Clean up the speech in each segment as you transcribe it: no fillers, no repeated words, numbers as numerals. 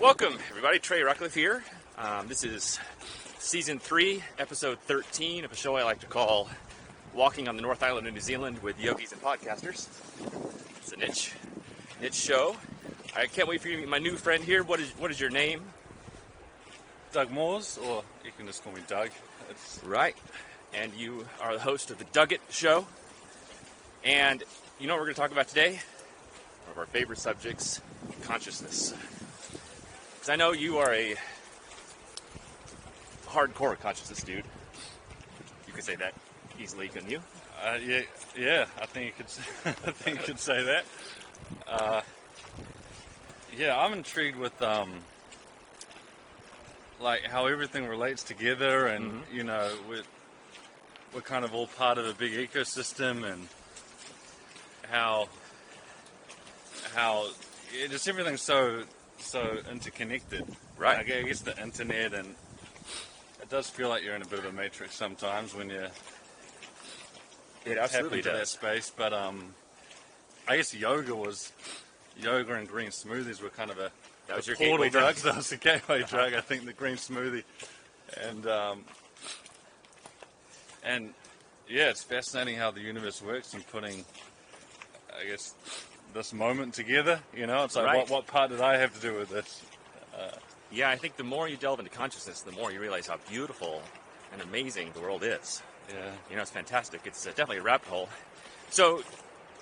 Welcome, everybody. Trey Ratcliff here. This is Season 3, Episode 13 of a show I like to call Walking on the North Island of New Zealand with Yogis and Podcasters. It's a niche show. I can't wait for you to meet my new friend here. What is your name? Doug Moores, or you can just call me Doug. Right. And you are the host of the Dug It Show. And you know what we're going to talk about today? One of our favorite subjects, consciousness. Because I know you are a hardcore consciousness dude. You could say that easily, couldn't you? Yeah. I think you could. I think you could say that. I'm intrigued with like how everything relates together, and you know, we're kind of all part of a big ecosystem, and how just everything's so interconnected. Right. I guess the internet, and it does feel like you're in a bit of a matrix sometimes when you're It absolutely into that does. space. But I guess yoga and green smoothies were kind of a That was your portal gateway drug? That was the gateway drug. I think the green smoothie, and yeah, it's fascinating how the universe works and putting, I guess, this moment together. You know, it's like, Right. what part did I have to do with this? Yeah, I think the more you delve into consciousness, the more you realize how beautiful and amazing the world is. Yeah. You know, it's fantastic. It's definitely a rabbit hole. So,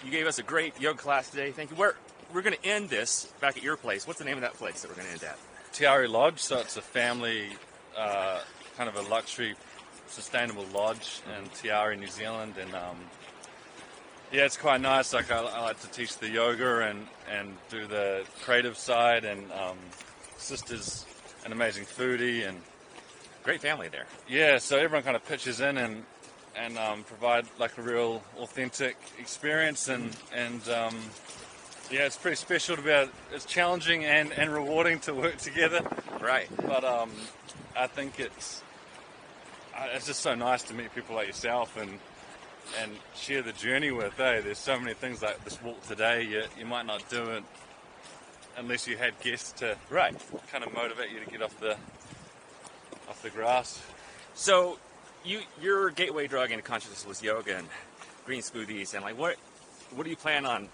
you gave us a great yoga class today. Thank you. We're going to end this back at your place. What's the name of that place that we're going to end at? Te Arai Lodge, so it's a family, kind of a luxury, sustainable lodge in Te Arai, New Zealand, and yeah, it's quite nice. Like I like to teach the yoga and do the creative side, and sister's an amazing foodie, and Great family there. yeah, so everyone kind of pitches in and provide like a real authentic experience, and yeah, it's pretty special to be able. It's challenging and rewarding to work together. Right. But I think it's just so nice to meet people like yourself and share the journey with. There's so many things like this walk today you might not do it unless you had guests to Right. kind of motivate you to get off the grass. So, your gateway drug into consciousness was yoga and green smoothies, and like what do you plan on?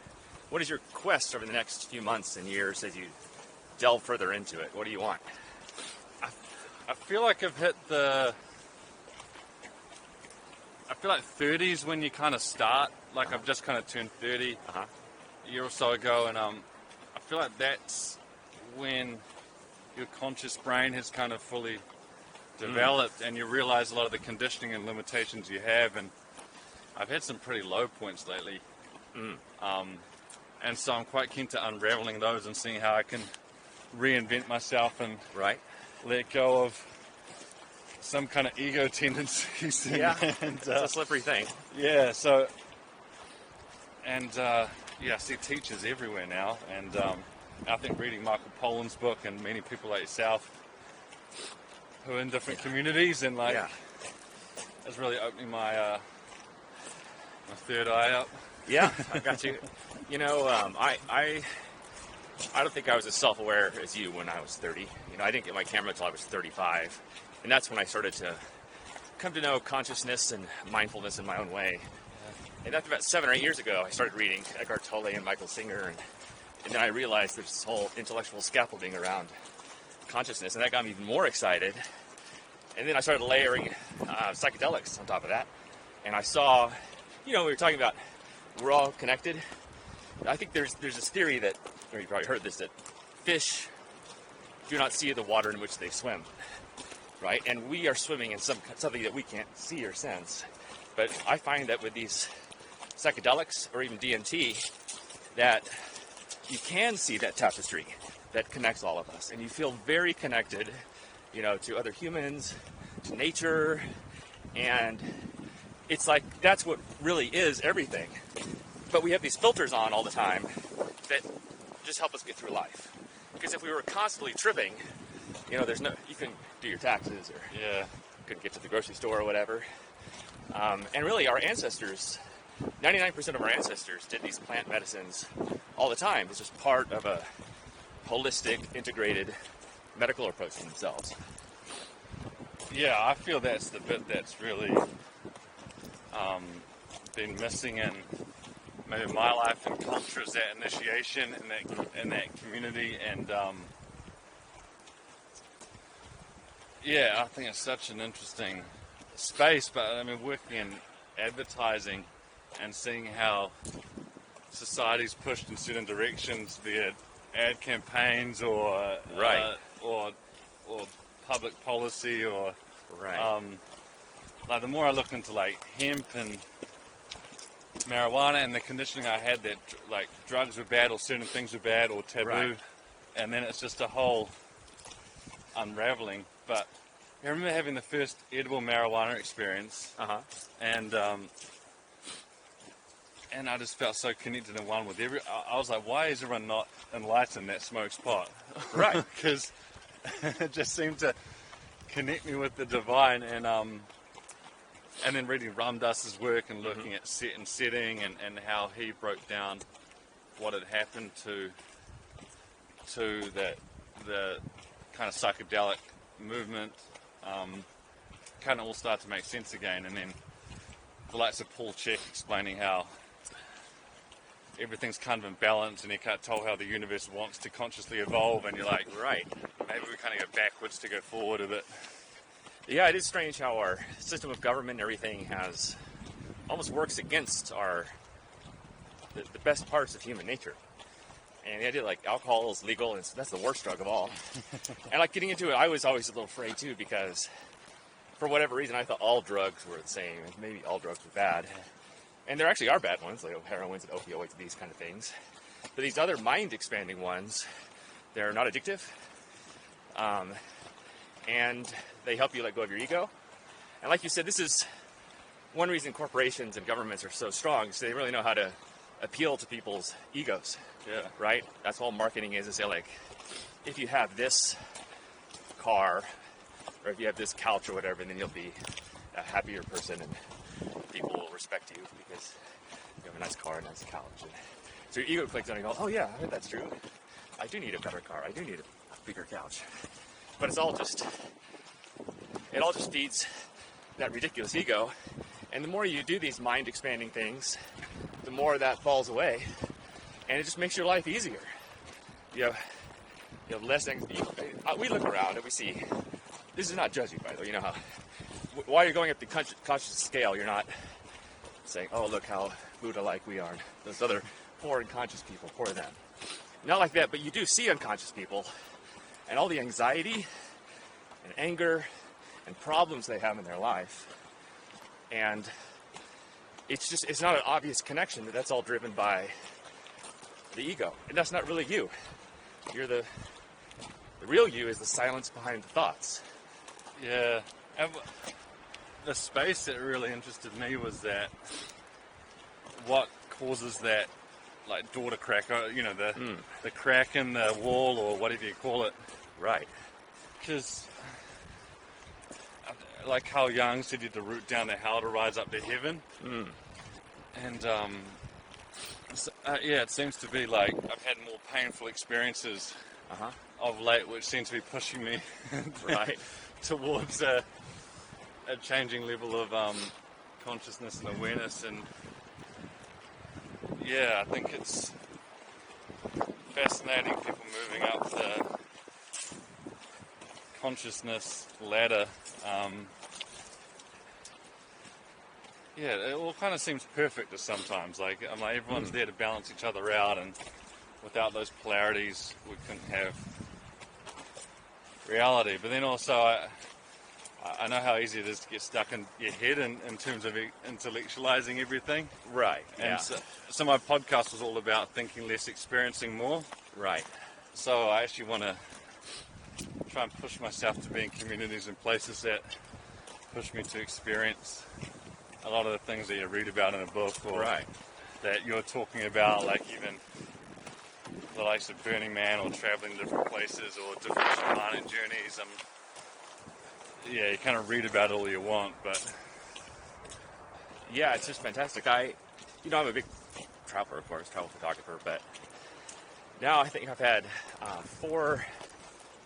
What is your quest over the next few months and years as you delve further into it? What do you want? I feel like I've hit I feel like 30s when you kind of start. Like I've just kind of turned 30 a year or so ago, and I feel like that's when your conscious brain has kind of fully developed, and you realize a lot of the conditioning and limitations you have. And I've had some pretty low points lately, and so I'm quite keen to unraveling those and seeing how I can reinvent myself and Right. let go of some kind of ego tendencies. Yeah. and, It's a slippery thing. yeah. So, and I see teachers everywhere now, and I think reading Michael Pollan's book and meeting people like yourself who are in different communities, and like it's really opening my my third eye up. Yeah, I got you. You know, I don't think I was as self-aware as you when I was 30. You know, I didn't get my camera until I was 35. And that's when I started to come to know consciousness and mindfulness in my own way. And after about 7 or 8 years ago, I started reading Eckhart Tolle and Michael Singer. And then I realized there's this whole intellectual scaffolding around consciousness. And that got me even more excited. And then I started layering psychedelics on top of that. And I saw, you know, we were talking about we're all connected. I think there's this theory that, or you probably heard this, that fish do not see the water in which they swim, right? And we are swimming in something that we can't see or sense. But I find that with these psychedelics or even DMT, that you can see that tapestry that connects all of us, and you feel very connected, you know, to other humans, to nature, and it's like that's what really is everything. But we have these filters on all the time that just help us get through life. Because if we were constantly tripping, you know, you can do your taxes or couldn't get to the grocery store or whatever. And really, our ancestors, 99% of our ancestors did these plant medicines all the time. It's just part of a holistic, integrated medical approach to themselves. Yeah, I feel that's the bit that's really been missing in maybe my life and culture, is that initiation and that community. And yeah, I think it's such an interesting space. But I mean, working in advertising and seeing how society's pushed in certain directions via ad campaigns or or public policy or like the more I look into like hemp and marijuana and the conditioning I had that like drugs were bad or certain things were bad or taboo, and then it's just a whole unraveling. But I remember having the first edible marijuana experience, and I just felt so connected in one with I was like, why is everyone not enlightened that smokes pot? Right. Because it just seemed to connect me with the divine. And then reading Ram Dass's work and looking at set and setting and how he broke down what had happened to the kind of psychedelic movement, kind of all started to make sense again. And then the likes of Paul Chek explaining how everything's kind of in balance, and he can't tell how the universe wants to consciously evolve, and you're like, right, maybe we kind of go backwards to go forward a bit. Yeah, it is strange how our system of government and everything almost works against the best parts of human nature. And the idea like alcohol is legal, and that's the worst drug of all. And like getting into it, I was always a little afraid too, because for whatever reason I thought all drugs were the same. Maybe all drugs were bad. And there actually are bad ones, like heroines and opioids and these kind of things. But these other mind-expanding ones, they're not addictive. And they help you let go of your ego. And like you said, this is one reason corporations and governments are so strong, so they really know how to appeal to people's egos. Yeah. Right? That's all marketing is. They say, like, if you have this car, or if you have this couch or whatever, then you'll be a happier person, and people will respect you because you have a nice car, a nice couch. And so your ego clicks on and you go, oh yeah, I bet that's true. I do need a better car. I do need a bigger couch. But it all just feeds that ridiculous ego. And the more you do these mind-expanding things, the more that falls away. And it just makes your life easier. You have less anxiety. We look around and we see, this is not judging, by the way, you know how, while you're going up the conscious scale, you're not saying, oh, look how Buddha-like we are. Those other poor unconscious people, poor them. Not like that, but you do see unconscious people and all the anxiety and anger and problems they have in their life. And it's not an obvious connection. That's all driven by the ego. And that's not really you. You're the real you is the silence behind the thoughts. Yeah. And the space that really interested me was that what causes that like door to crack, the crack in the wall or whatever you call it. Right. Because like Carl Jung said, you had to root down to hell to rise up to heaven. And it seems to be like I've had more painful experiences of late, which seems to be pushing me right towards a changing level of consciousness and awareness. And yeah, I think it's fascinating, people moving up the consciousness ladder. It all kind of seems perfect to sometimes. Like everyone's there to balance each other out, and without those polarities, we couldn't have reality. But then also, I know how easy it is to get stuck in your head in terms of intellectualizing everything. Right. And so my podcast was all about thinking less, experiencing more. Right. So I actually want to try and push myself to be in communities and places that push me to experience a lot of the things that you read about in a book, or that you're talking about, like even the likes of Burning Man or traveling to different places or different shamanic journeys. You kind of read about it all you want, but yeah, it's just fantastic. I'm a big traveler, of course, travel photographer, but Now I think I've had 4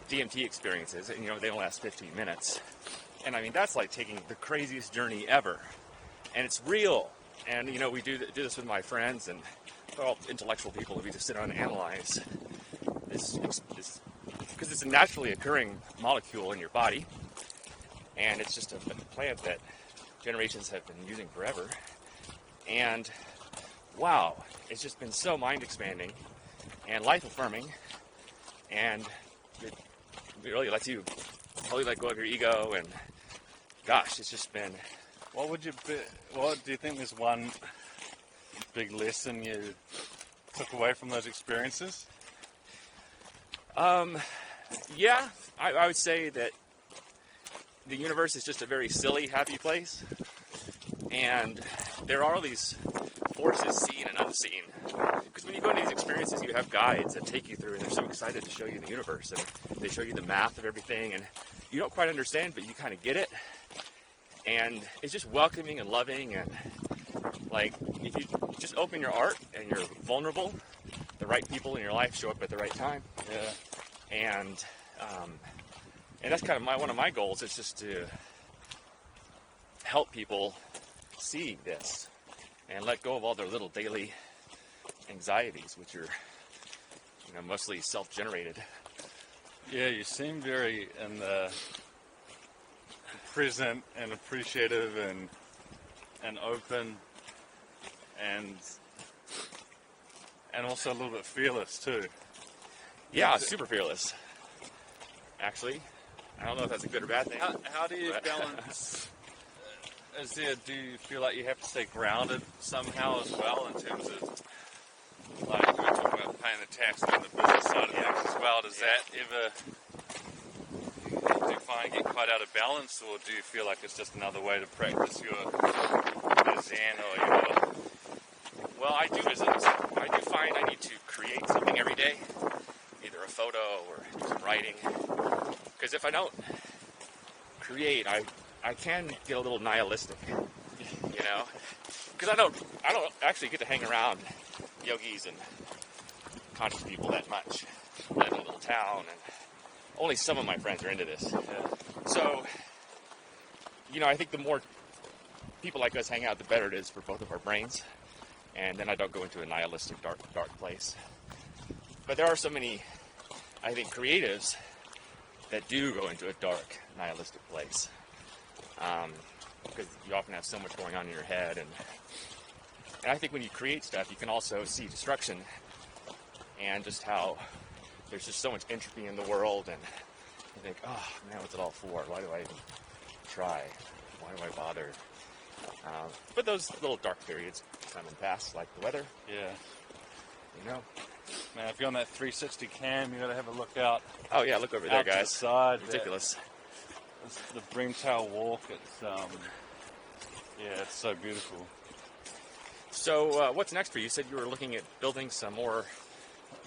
DMT experiences, and they only last 15 minutes. And I mean, that's like taking the craziest journey ever. And it's real. And we do this with my friends, and they're all intellectual people that we just sit down and analyze this because it's a naturally occurring molecule in your body, and it's just a plant that generations have been using forever. And wow, it's just been so mind expanding and life affirming, and it really lets you totally let go of your ego. And gosh, it's just been. What do you think is one big lesson you took away from those experiences? Yeah, I would say that the universe is just a very silly, happy place, and there are all these forces seen and unseen. Because when you go into these experiences, you have guides that take you through, and they're so excited to show you the universe, and they show you the math of everything, and you don't quite understand, but you kind of get it. And it's just welcoming and loving, and like if you just open your heart and you're vulnerable, the right people in your life show up at the right time. Yeah. And that's kind of one of my goals is just to help people see this and let go of all their little daily anxieties, which are mostly self-generated. Yeah, you seem very in the present and appreciative and open and also a little bit fearless too. Yeah, super fearless. Actually, I don't know if that's a good or bad thing. How do you balance? Do you feel like you have to stay grounded somehow as well in terms of, like we were talking about paying the tax and the business side of things as well? Does that ever do you find get quite out of balance, or do you feel like it's just another way to practice your Zen or your? Well, I do find I need to create something every day, either a photo or do some writing. Because if I don't create, I can get a little nihilistic, Because I don't actually get to hang around yogis and conscious people that much. I live in a little town, and only some of my friends are into this. So, I think the more people like us hang out, the better it is for both of our brains. And then I don't go into a nihilistic, dark place. But there are so many, I think, creatives that do go into a dark, nihilistic place. Because you often have so much going on in your head. And I think when you create stuff, you can also see destruction and just how there's just so much entropy in the world. And you think, oh, man, what's it all for? Why do I even try? Why do I bother? But those little dark periods come and pass, like the weather. Yeah. Man, if you're on that 360 cam, you got to have a look out. Oh yeah, look over there, guys. To the side. Ridiculous. It's the Breamtail Walk. It's it's so beautiful. So what's next for you? You said you were looking at building some more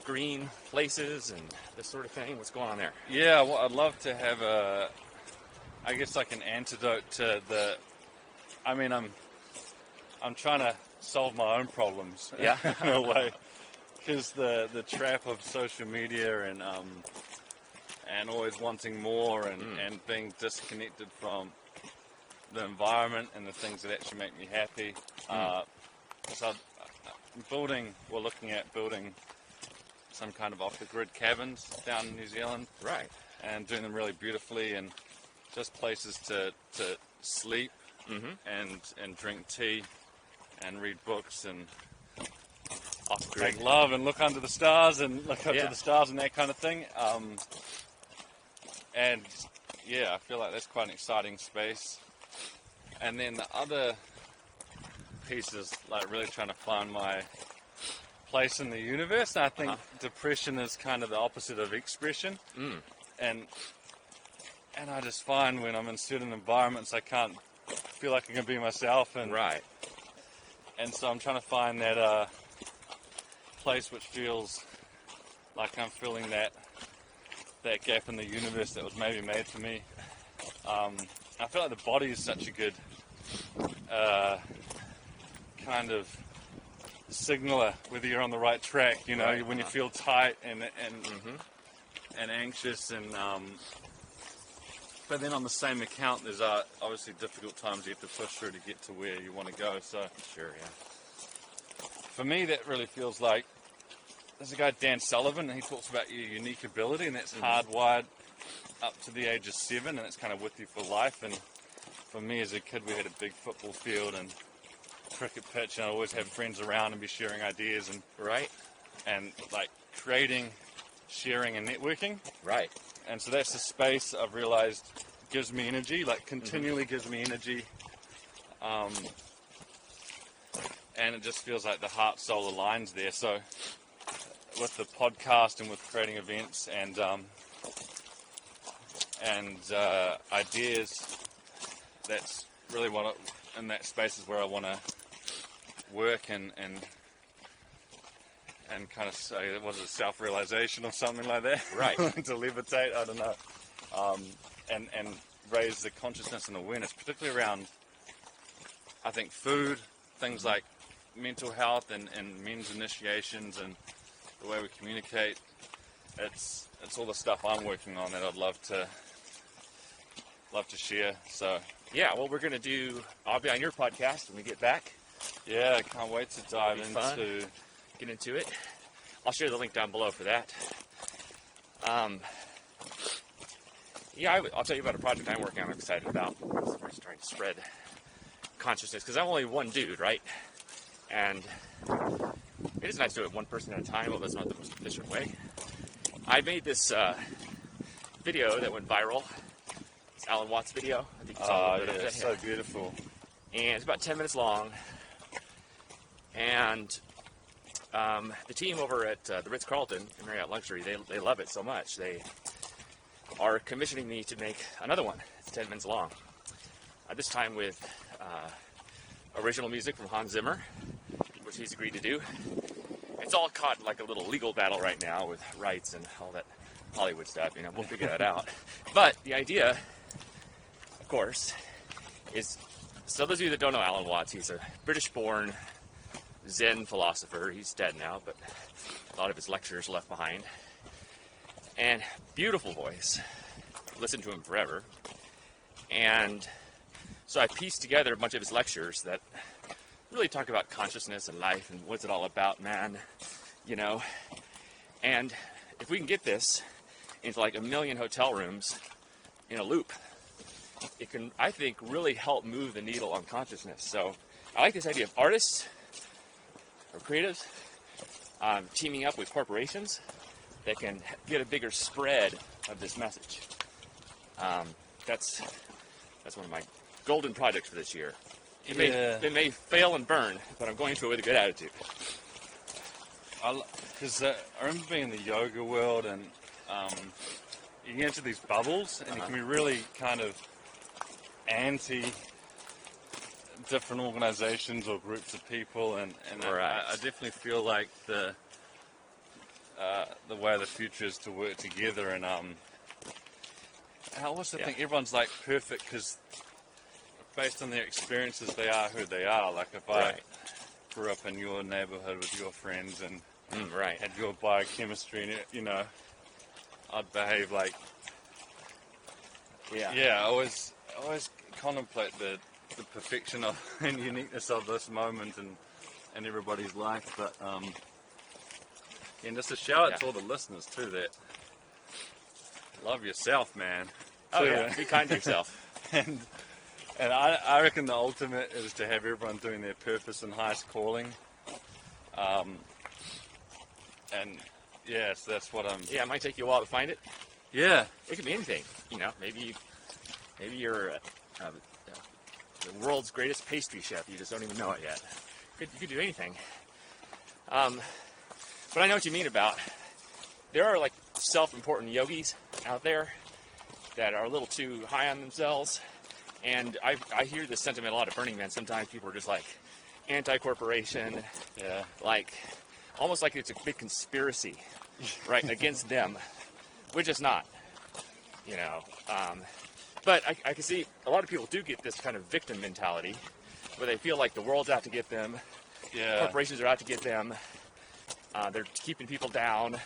green places and this sort of thing. What's going on there? Yeah, well, I'd love to have like an antidote to the. I mean, I'm trying to solve my own problems. Yeah. In a way, because the trap of social media and always wanting more and being disconnected from the environment and the things that actually make me happy. So we're looking at building some kind of off-the-grid cabins down in New Zealand. Right. And doing them really beautifully, and just places to sleep and drink tea and read books and make love and look under the stars and look up to the stars and that kind of thing. And yeah, I feel like that's quite an exciting space. And then the other piece is like really trying to find my place in the universe. And I think depression is kind of the opposite of expression. And I just find when I'm in certain environments, I can't feel like I can be myself. And right. And so I'm trying to find that place which feels like I'm filling that gap in the universe that was maybe made for me. I feel like the body is such a good kind of signaler whether you're on the right track. You know, Right. when you feel tight and anxious, and but then on the same account, there's obviously difficult times you have to push through to get to where you want to go. So Sure, yeah. for me, that really feels like there's a guy, Dan Sullivan, and he talks about your unique ability, and that's hardwired up to the age of 7, and it's kind of with you for life. And for me as a kid, we had a big football field and cricket pitch, and I always have friends around and be sharing ideas and Right. like creating, sharing, and networking. Right. And so that's the space I've realized gives me energy, like continually gives me energy. And it just feels like the heart soul aligns there. So with the podcast and with creating events and ideas, that's really what in that space is where I want to work and kind of say, was it self-realization or something like that? Right. To levitate, I don't know. And raise the consciousness and awareness, particularly around, I think, food, things like mental health and men's initiations and the way we communicate. It's all the stuff I'm working on that I'd love to share. So Yeah, well, I'll be on your podcast when we get back. yeah, I can't wait to dive It'll be fun. into. Get into it. I'll share the link down below for that. I'll tell you about a project I'm working on. I'm excited about. We're just trying to spread consciousness because I'm only one dude, right? And it is nice to do it one person at a time, but that's not the most efficient way. I made this video that went viral. It's Alan Watts' video. I think you saw a little bit of it. So beautiful. And it's about 10 minutes long. And the team over at the Ritz-Carlton in Marriott Luxury, they love it so much. They are commissioning me to make another one. It's 10 minutes long. This time with original music from Hans Zimmer, which he's agreed to do. It's all caught in like a little legal battle right now with rights and all that Hollywood stuff. You know, we'll figure that out. But the idea, of course, is, so those of you that don't know Alan Watts, he's a British-born Zen philosopher. He's dead now, but a lot of his lectures left behind. And beautiful voice. Listened to him forever. And so I pieced together a bunch of his lectures that really talk about consciousness and life and what's it all about, man, you know. And if we can get this into like 1 million hotel rooms in a loop, it can, I think, really help move the needle on consciousness. So I like this idea of artists or creatives teaming up with corporations that can get a bigger spread of this message. That's one of my golden projects for this year. It may fail and burn, but I'm going to it with a good attitude. Because I remember being in the yoga world, and you can get into these bubbles, and you can be really kind of anti different organizations or groups of people, and Right. I definitely feel like the way of the future is to work together, and I also think everyone's like perfect because based on their experiences they are who they are. Like if I grew up in your neighborhood with your friends and had your biochemistry, and you know, I'd behave like I always contemplate the perfection of and uniqueness of this moment and everybody's life, but and just a shout out to all the listeners too that love yourself, man. Oh yeah, be kind to yourself. And I reckon the ultimate is to have everyone doing their purpose and highest calling. And yeah, so that's what I'm. Yeah, it might take you a while to find it. Yeah, It could be anything. You know, maybe you're the world's greatest pastry chef. You just don't even know it yet. You could do anything. But I know what you mean about. There are like self-important yogis out there that are a little too high on themselves. And I hear this sentiment a lot at Burning Man. Sometimes people are just like anti-corporation, like almost like it's a big conspiracy, right, against them, which it's not, you know. But I can see a lot of people do get this kind of victim mentality where they feel like the world's out to get them, Yeah. Corporations are out to get them. They're keeping people down.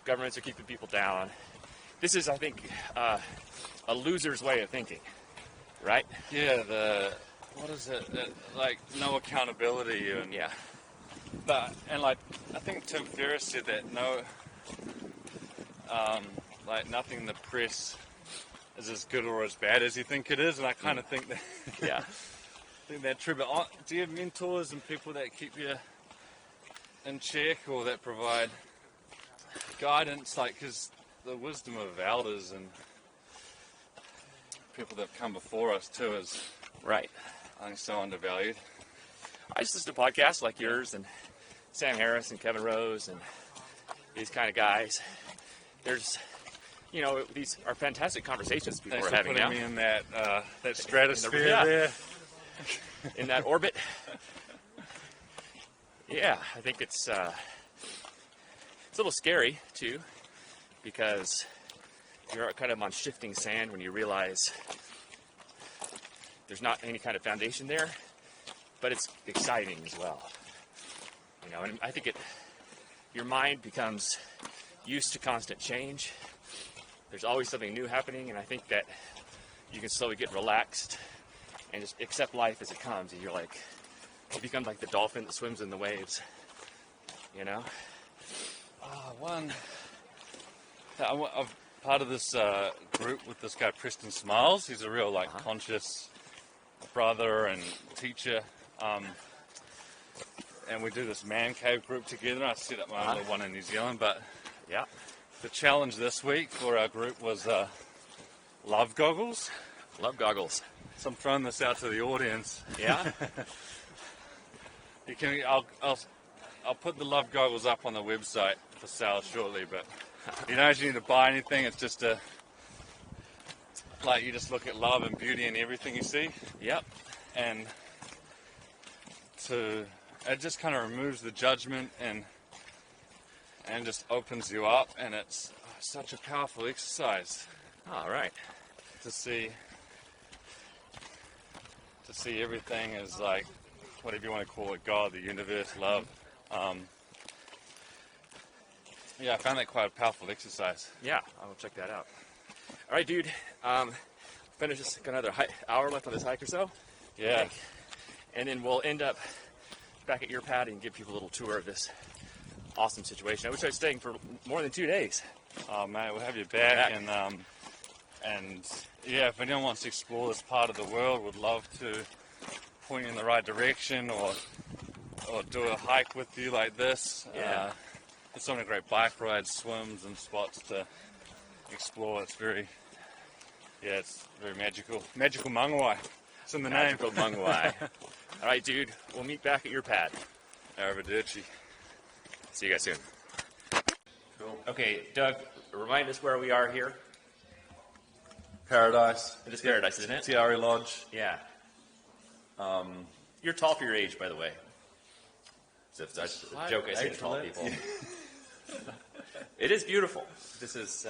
Governments are keeping people down. This is, I think, a loser's way of thinking, right? Yeah, what is it? Like, no accountability. And, Yeah. like, I think Tim Ferriss said that like, nothing in the press is as good or as bad as you think it is, and I kind of think that, Yeah. I think that's true. But do you have mentors and people that keep you in check or that provide guidance? Like, because the wisdom of elders and people that have come before us too is, Right. I think, so undervalued. I just listen to podcasts like yours and Sam Harris and Kevin Rose and these kind of guys. There's, these are fantastic conversations people Thanks are for having putting now. me in that stratosphere Yeah. there. In that orbit. Yeah, I think it's a little scary too, because you're kind of on shifting sand when you realize there's not any kind of foundation there, but it's exciting as well. And I think your mind becomes used to constant change. There's always something new happening, and I think that you can slowly get relaxed and just accept life as it comes, and you become like the dolphin that swims in the waves, I'm part of this group with this guy Preston Smiles. He's a real conscious brother and teacher, and we do this man cave group together. I set up my own little one in New Zealand, but Yeah. the challenge this week for our group was love goggles. Love goggles. So I'm throwing this out to the audience. Yeah. I'll put the love goggles up on the website for sale shortly, but you don't actually need to buy anything. It's just you just look at love and beauty in everything you see. Yep. And it just kind of removes the judgment and just opens you up, and it's such a powerful exercise. All right. To see everything as like whatever you want to call it, God, the universe, love. I found that quite a powerful exercise. Yeah, I'll check that out. All right, dude. Finish this. Got another hour left on this hike or so. Yeah. And then we'll end up back at your pad and give people a little tour of this awesome situation. I wish I was staying for more than 2 days. Oh, mate, we'll have you back. And if anyone wants to explore this part of the world, would love to point you in the right direction or do a hike with you like this. Yeah. There's so many great bike rides, swims, and spots to explore. It's very magical. Magical Mangawai. It's in the Magical Mangawai. All right, dude. We'll meet back at your pad. Arrivederci. See you guys soon. Cool. Okay, Doug, remind us where we are here. Paradise. It is paradise, isn't it? Te Arai Lodge. Yeah. You're tall for your age, by the way. So that's a joke I say to tall people. It is beautiful. This is.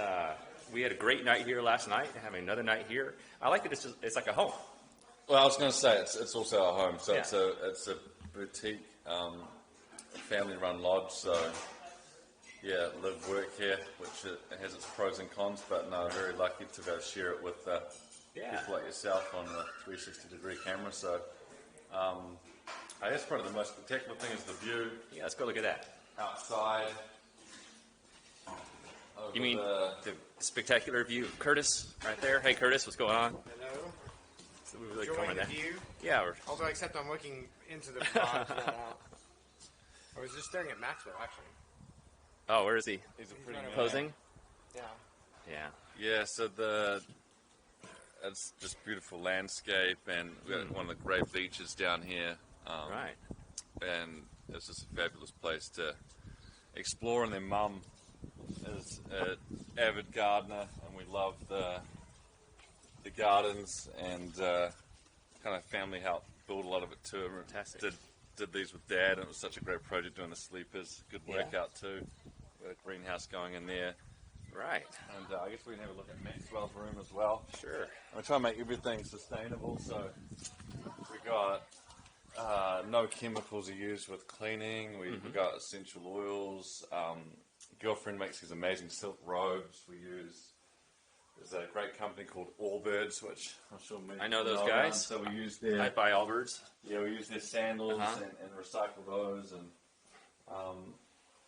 We had a great night here last night. Having another night here. I like that it's like a home. Well, I was going to say it's also our home. So Yeah. it's a boutique, family-run lodge. So live, work here, which it has its pros and cons. But no, very lucky to be able to share it with people like yourself on the 360-degree camera. So I guess probably the most spectacular thing is the view Yeah, let's go look at that. outside. You mean the spectacular view of Curtis right there? Hey, Curtis, what's going on? Hello. So we really Enjoying coming the there. view. Yeah, we're Although, except I'm looking into the garage. Not out. I was just staring at Maxwell, actually. Oh, where is he? He's a pretty He's man. Posing? Yeah. Yeah. Yeah, so it's just beautiful landscape, and we've got one of the great beaches down here. Right. And it's just a fabulous place to explore. And then Mum is an avid gardener, and we love the gardens, and kind of family helped build a lot of it too. Fantastic. Did these with Dad, and it was such a great project doing the sleepers. Good workout too. We had a greenhouse going in there. Right. And I guess we can have a look at Maxwell's room as well. Sure. I'm trying to make everything sustainable, so we got No chemicals are used with cleaning. We've got essential oils. Girlfriend makes these amazing silk robes. There's a great company called Allbirds, which I'm sure many I know people those around. guys. So we use their I buy Allbirds. Yeah, we use their sandals and recycle those, and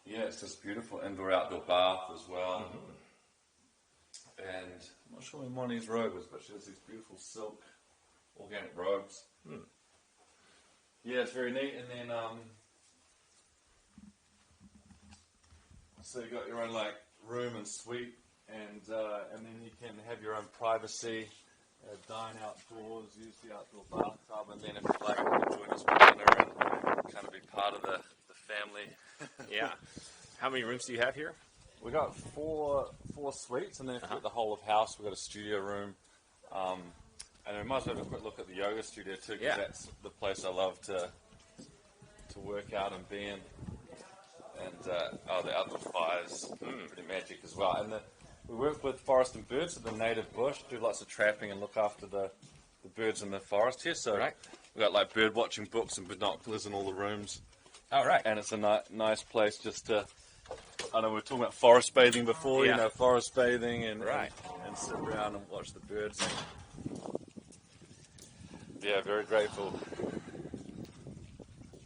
it's just beautiful indoor-outdoor bath as well. And I'm not sure when Moni's robe is, but she has these beautiful silk organic robes. Yeah, it's very neat. And then so you got your own like room and suite, and then you can have your own privacy. Dine outdoors, use the outdoor bathtub, and then if you'd like, you can join us for dinner and kind of be part of the family. Yeah. How many rooms do you have here? We got four suites, and then if you get the whole of house, we've got a studio room. And we might as well have a quick look at the yoga studio too, because that's the place I love to work out and be in. And the outdoor fire's pretty magic as well. And we work with forest and birds at the native bush, do lots of trapping and look after the birds in the forest here. So we've got like bird watching books and binoculars in all the rooms. All right. And it's a nice place just to, I know we were talking about forest bathing before, forest bathing and sit around and watch the birds. Yeah, very grateful.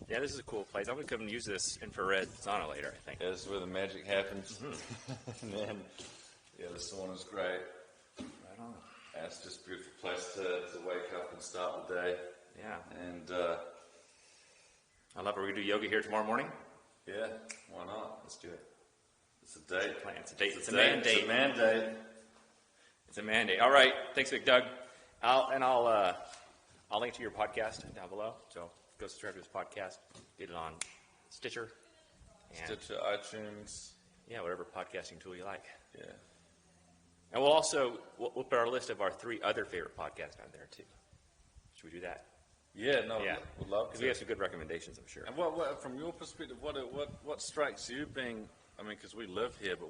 Yeah, this is a cool place. I'm going to come and use this infrared sauna later, I think. Yeah, this is where the magic happens. And then, the sauna's great. Right on. And it's just a beautiful place to wake up and start the day. Yeah. And, I love it. We're going to do yoga here tomorrow morning. Yeah, why not? Let's do it. It's a date. Plan. It's a date. It's a mandate. mandate. It's a mandate. It's a mandate. All right. Thanks, Big Doug. I'll link to your podcast down below. So go subscribe to his podcast. Get it on Stitcher. And iTunes. Yeah, whatever podcasting tool you like. Yeah. And we'll put our list of our 3 other favorite podcasts on there too. Should we do that? Yeah, no, Yeah. we'd love to. Because we have some good recommendations, I'm sure. And what from your perspective, what strikes you being, because we live here, but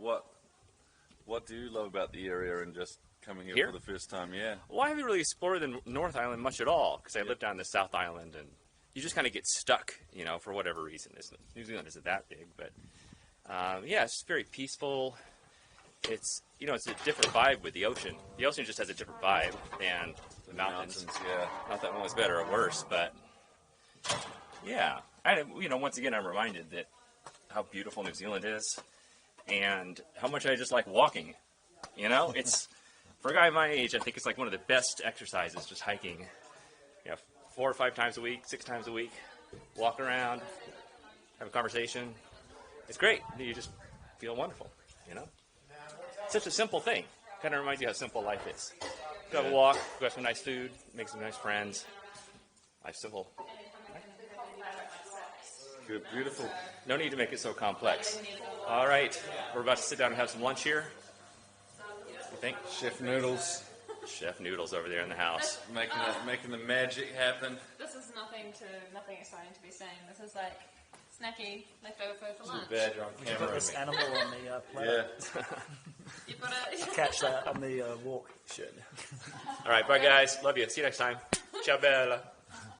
what do you love about the area and just coming here for the first time? Yeah. Well, I haven't really explored the North Island much at all because I live down the South Island, and you just kind of get stuck, for whatever reason. New Zealand isn't that big, but it's just very peaceful. It's it's a different vibe with the ocean. The ocean just has a different vibe than the mountains. Yeah. Not that one was better or worse, but yeah. Once again, I'm reminded that how beautiful New Zealand is, and how much I just like walking. It's for a guy my age, I think it's like one of the best exercises, just hiking. 4 or 5 times a week, 6 times a week, walk around, have a conversation. It's great. You just feel wonderful. Such a simple thing. Kind of reminds you how simple life is. Go have a walk, go have some nice food, make some nice friends. Life's simple. Good, beautiful. No need to make it so complex. All right, we're about to sit down and have some lunch here. You think? Chef Noodles. Chef Noodles over there in the house. Making the magic happen. This is nothing exciting to be saying. This is like snacky leftover for lunch. Bad, you're on Put camera. this animal on the plate. Yeah. You put it. Catch that on the walk. Should. All right, bye guys. Love you. See you next time. Ciao, Bella.